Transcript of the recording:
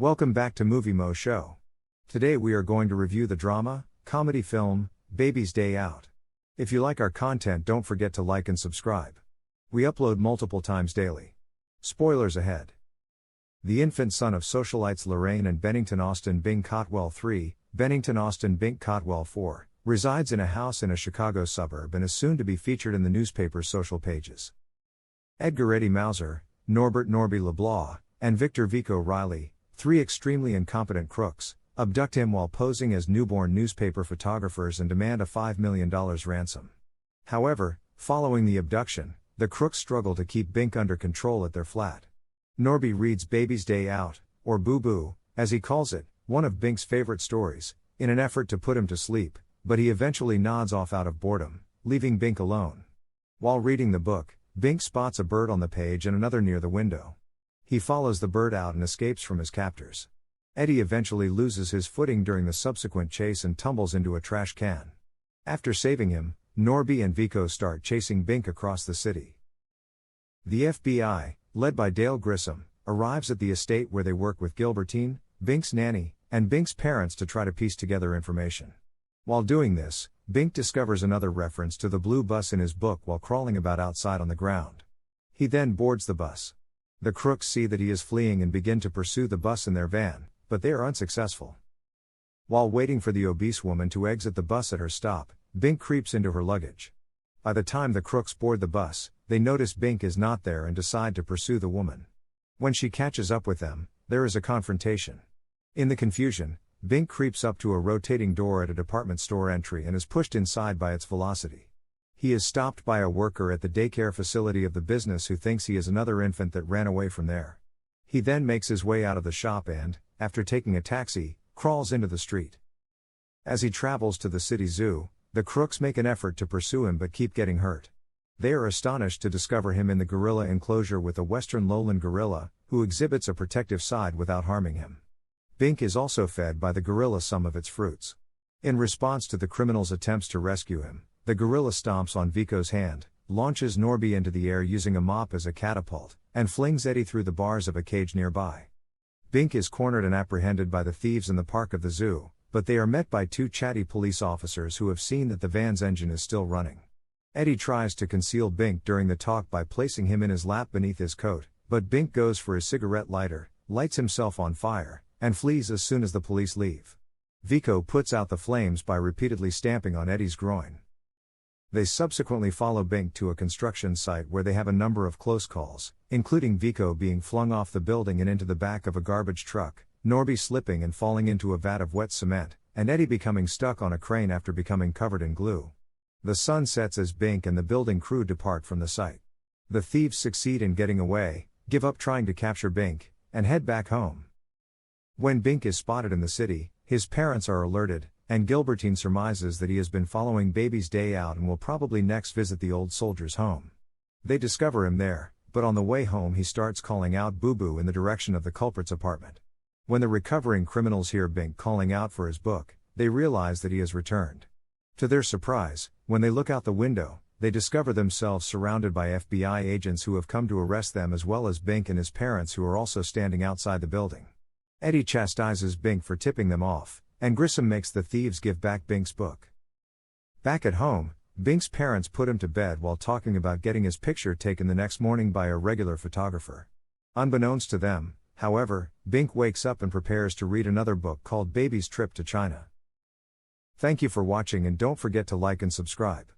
Welcome back to Movie Moshow. Today we are going to review the drama, comedy film, Baby's Day Out. If you like our content, don't forget to like and subscribe. We upload multiple times daily. Spoilers ahead. The infant son of socialites Lorraine and Bennington Austin Bing Cotwell III, Bennington Austin Bing Cotwell IV, resides in a house in a Chicago suburb and is soon to be featured in the newspaper's social pages. Edgar Eddie Mauser, Norbert Norby LeBlanc, and Victor Vico Riley, three extremely incompetent crooks, abduct him while posing as newborn newspaper photographers and demand a $5 million ransom. However, following the abduction, the crooks struggle to keep Bink under control at their flat. Norby reads Baby's Day Out, or Boo Boo, as he calls it, one of Bink's favorite stories, in an effort to put him to sleep, but he eventually nods off out of boredom, leaving Bink alone. While reading the book, Bink spots a bird on the page and another near the window. He follows the bird out and escapes from his captors. Eddie eventually loses his footing during the subsequent chase and tumbles into a trash can. After saving him, Norby and Vico start chasing Bink across the city. The FBI, led by Dale Grissom, arrives at the estate where they work with Gilbertine, Bink's nanny, and Bink's parents to try to piece together information. While doing this, Bink discovers another reference to the blue bus in his book while crawling about outside on the ground. He then boards the bus. The crooks see that he is fleeing and begin to pursue the bus in their van, but they are unsuccessful. While waiting for the obese woman to exit the bus at her stop, Bink creeps into her luggage. By the time the crooks board the bus, they notice Bink is not there and decide to pursue the woman. When she catches up with them, there is a confrontation. In the confusion, Bink creeps up to a rotating door at a department store entry and is pushed inside by its velocity. He is stopped by a worker at the daycare facility of the business who thinks he is another infant that ran away from there. He then makes his way out of the shop and, after taking a taxi, crawls into the street. As he travels to the city zoo, the crooks make an effort to pursue him but keep getting hurt. They are astonished to discover him in the gorilla enclosure with a western lowland gorilla, who exhibits a protective side without harming him. Bink is also fed by the gorilla some of its fruits. In response to the criminals' attempts to rescue him, the gorilla stomps on Vico's hand, launches Norby into the air using a mop as a catapult, and flings Eddie through the bars of a cage nearby. Bink is cornered and apprehended by the thieves in the park of the zoo, but they are met by two chatty police officers who have seen that the van's engine is still running. Eddie tries to conceal Bink during the talk by placing him in his lap beneath his coat, but Bink goes for his cigarette lighter, lights himself on fire, and flees as soon as the police leave. Vico puts out the flames by repeatedly stamping on Eddie's groin. They subsequently follow Bink to a construction site where they have a number of close calls, including Vico being flung off the building and into the back of a garbage truck, Norby slipping and falling into a vat of wet cement, and Eddie becoming stuck on a crane after becoming covered in glue. The sun sets as Bink and the building crew depart from the site. The thieves succeed in getting away, give up trying to capture Bink, and head back home. When Bink is spotted in the city, his parents are alerted, and Gilbertine surmises that he has been following Baby's Day Out and will probably next visit the old soldier's home. They discover him there, but on the way home he starts calling out Boo Boo in the direction of the culprit's apartment. When the recovering criminals hear Bink calling out for his book, they realize that he has returned. To their surprise, when they look out the window, they discover themselves surrounded by FBI agents who have come to arrest them, as well as Bink and his parents who are also standing outside the building. Eddie chastises Bink for tipping them off, and Grissom makes the thieves give back Bink's book. Back at home, Bink's parents put him to bed while talking about getting his picture taken the next morning by a regular photographer. Unbeknownst to them, however, Bink wakes up and prepares to read another book called Baby's Trip to China. Thank you for watching and don't forget to like and subscribe.